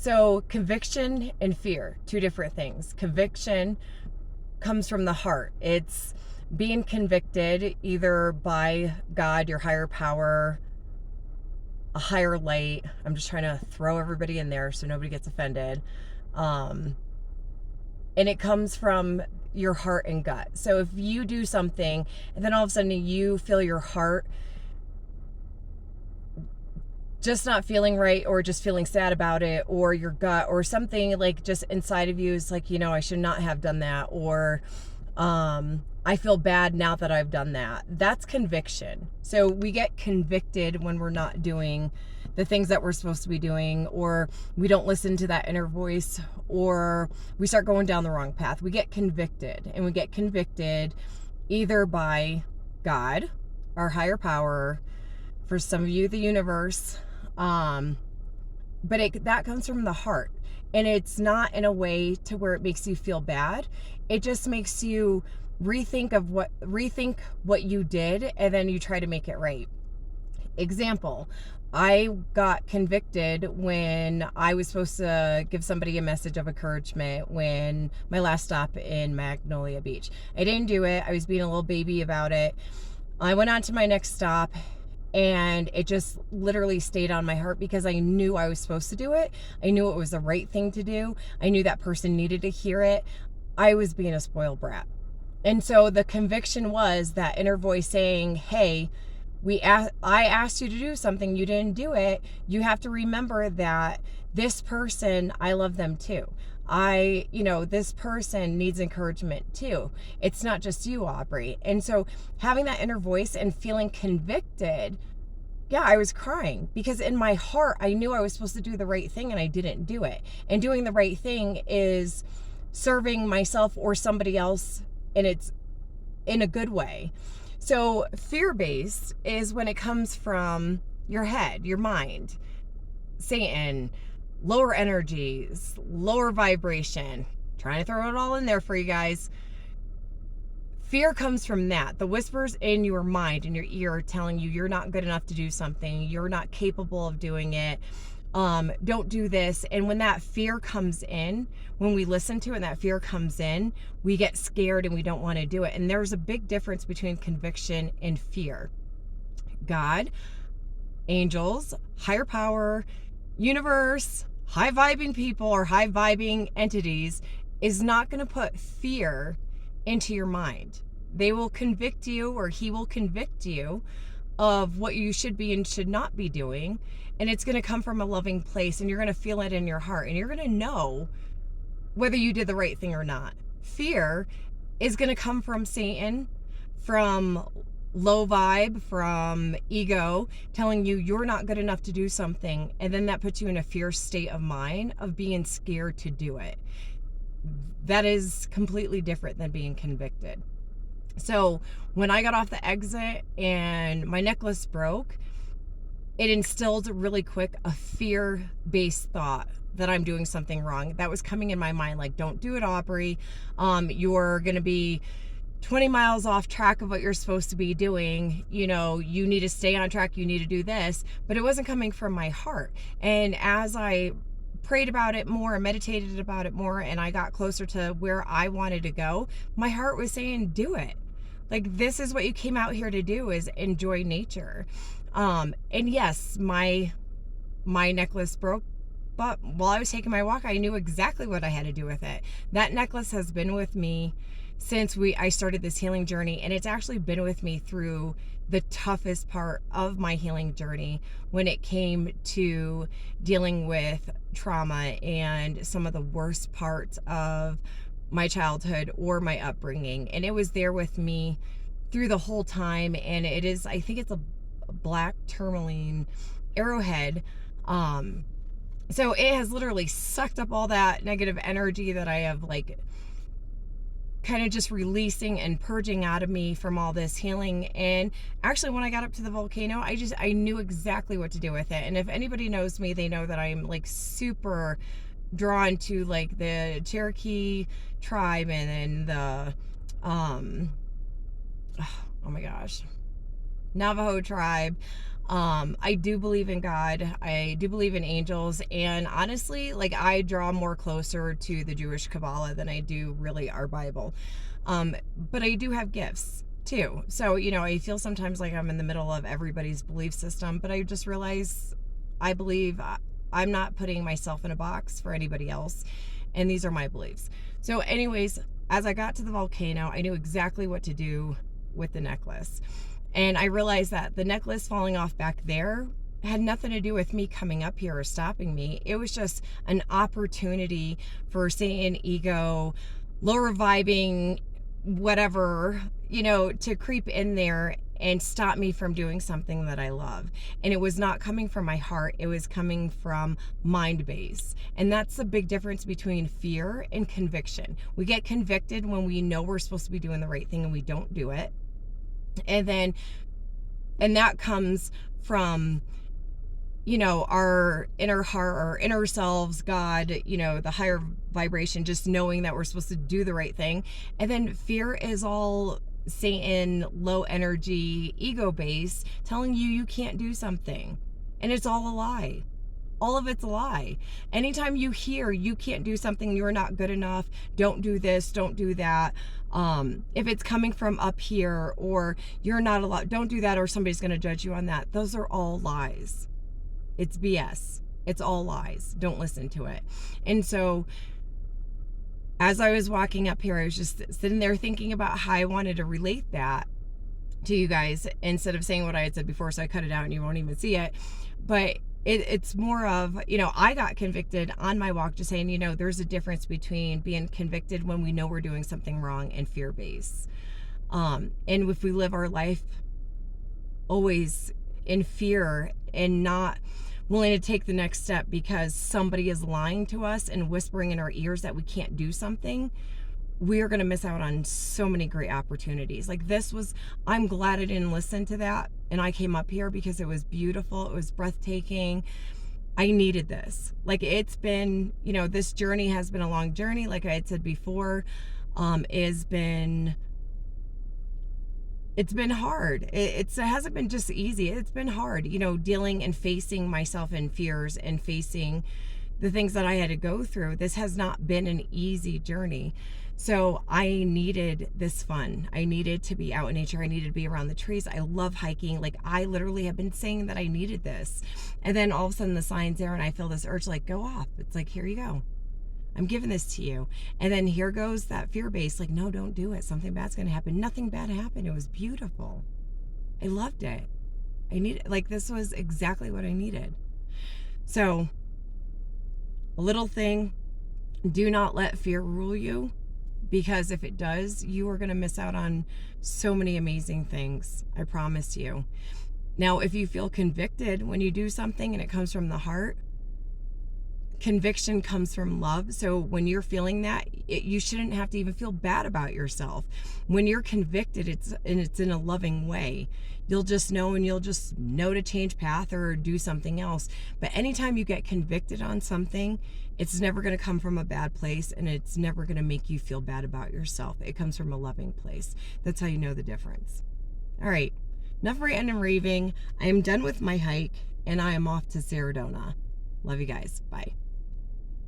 So conviction and fear, two different things. Conviction comes from the heart. It's being convicted either by God, your higher power, a higher light. I'm just trying to throw everybody in there so nobody gets offended. And it comes from your heart and gut. So if you do something and then all of a sudden you feel your heart just not feeling right, or just feeling sad about it, or your gut or something like just inside of you is like, I should not have done that, or I feel bad now that I've done that. That's conviction. So we get convicted when we're not doing the things that we're supposed to be doing, or we don't listen to that inner voice, or we start going down the wrong path. We get convicted, and we get convicted either by God, our higher power, for some of you, the universe, but that comes from the heart, and it's not in a way to where it makes you feel bad. It just makes you rethink what you did, and then you try to make it right. Example, I got convicted when I was supposed to give somebody a message of encouragement when my last stop in Magnolia Beach. I didn't do it. I was being a little baby about it. I went on to my next stop, and it just literally stayed on my heart because I knew I was supposed to do it. I knew it was the right thing to do. I knew that person needed to hear it. I was being a spoiled brat. And so the conviction was that inner voice saying, hey, I asked you to do something, you didn't do it. You have to remember that this person, I love them too. This person needs encouragement too. It's not just you, Aubrey. And so having that inner voice and feeling convicted, yeah, I was crying because in my heart, I knew I was supposed to do the right thing and I didn't do it. And doing the right thing is serving myself or somebody else, and it's in a good way. So fear-based is when it comes from your head, your mind, Satan, lower energies, lower vibration. Trying to throw it all in there for you guys. Fear comes from that. The whispers in your mind, in your ear, telling you you're not good enough to do something. You're not capable of doing it. Don't do this. And when that fear comes in, when we listen to it and that fear comes in, we get scared and we don't want to do it. And there's a big difference between conviction and fear. God, angels, higher power, universe, high vibing people or high vibing entities is not going to put fear into your mind. They will convict you, or he will convict you of what you should be and should not be doing. And it's going to come from a loving place, and you're going to feel it in your heart, and you're going to know whether you did the right thing or not. Fear is going to come from Satan, from low vibe, from ego, telling you you're not good enough to do something. And then that puts you in a fear state of mind of being scared to do it. That is completely different than being convicted. So when I got off the exit and my necklace broke, it instilled really quick a fear-based thought that I'm doing something wrong. That was coming in my mind, like, don't do it, Aubrey. You're going to be 20 miles off track of what you're supposed to be doing. You need to stay on track. You need to do this. But it wasn't coming from my heart. And as I prayed about it more and meditated about it more, and I got closer to where I wanted to go, my heart was saying, do it. Like, this is what you came out here to do, is enjoy nature. And yes, my necklace broke, but while I was taking my walk, I knew exactly what I had to do with it. That necklace has been with me since I started this healing journey, and it's actually been with me through the toughest part of my healing journey when it came to dealing with trauma and some of the worst parts of my childhood or my upbringing. And it was there with me through the whole time. And I think it's a black tourmaline arrowhead. So it has literally sucked up all that negative energy that I have, like, kind of just releasing and purging out of me from all this healing. And actually, when I got up to the volcano, I knew exactly what to do with it. And if anybody knows me, they know that I'm like super drawn to like the Cherokee tribe and then the oh my gosh, Navajo tribe. I do believe in God. I do believe in angels. And honestly, like, I draw more closer to the Jewish Kabbalah than I do really our Bible. But I do have gifts too. So, I feel sometimes like I'm in the middle of everybody's belief system, but I just realize I believe I'm not putting myself in a box for anybody else. And these are my beliefs. So anyways, as I got to the volcano, I knew exactly what to do with the necklace. And I realized that the necklace falling off back there had nothing to do with me coming up here or stopping me. It was just an opportunity for Satan, ego, lower vibing, whatever, to creep in there and stop me from doing something that I love. And it was not coming from my heart. It was coming from mind base. And that's the big difference between fear and conviction. We get convicted when we know we're supposed to be doing the right thing and we don't do it. And that comes from, our inner heart, our inner selves, God, the higher vibration, just knowing that we're supposed to do the right thing. And then fear is all Satan, low energy, ego base, telling you can't do something. And it's all a lie. All of it's a lie. Anytime you hear you can't do something, you're not good enough, don't do this, don't do that. If it's coming from up here, or you're not allowed, don't do that, or somebody's going to judge you on that. Those are all lies. It's BS. It's all lies. Don't listen to it. And so as I was walking up here, I was just sitting there thinking about how I wanted to relate that to you guys instead of saying what I had said before, so I cut it out and you won't even see it. But it's more of, I got convicted on my walk, just saying, there's a difference between being convicted when we know we're doing something wrong and fear-based. And if we live our life always in fear and not willing to take the next step because somebody is lying to us and whispering in our ears that we can't do something, we are going to miss out on so many great opportunities. Like I'm glad I didn't listen to that. And I came up here because it was beautiful. It was breathtaking. I needed this. Like, it's been, this journey has been a long journey. Like I had said before, it's been hard. It hasn't been just easy. It's been hard, dealing and facing myself in fears and facing the things that I had to go through. This has not been an easy journey. So I needed this fun. I needed to be out in nature. I needed to be around the trees. I love hiking. Like, I literally have been saying that I needed this. And then all of a sudden the sign's there and I feel this urge, like, go off. It's like, here you go. I'm giving this to you. And then here goes that fear base, like, no, don't do it. Something bad's going to happen. Nothing bad happened. It was beautiful. I loved it. This was exactly what I needed. So, a little thing, do not let fear rule you, because if it does, you are going to miss out on so many amazing things. I promise you. Now, if you feel convicted when you do something and it comes from the heart, conviction comes from love. So when you're feeling that, you shouldn't have to even feel bad about yourself. When you're convicted, it's in a loving way. You'll just know, and you'll just know to change path or do something else. But anytime you get convicted on something, it's never going to come from a bad place, and it's never going to make you feel bad about yourself. It comes from a loving place. That's how you know the difference. All right, enough ranting and raving. I am done with my hike, and I am off to Sedona. Love you guys. Bye.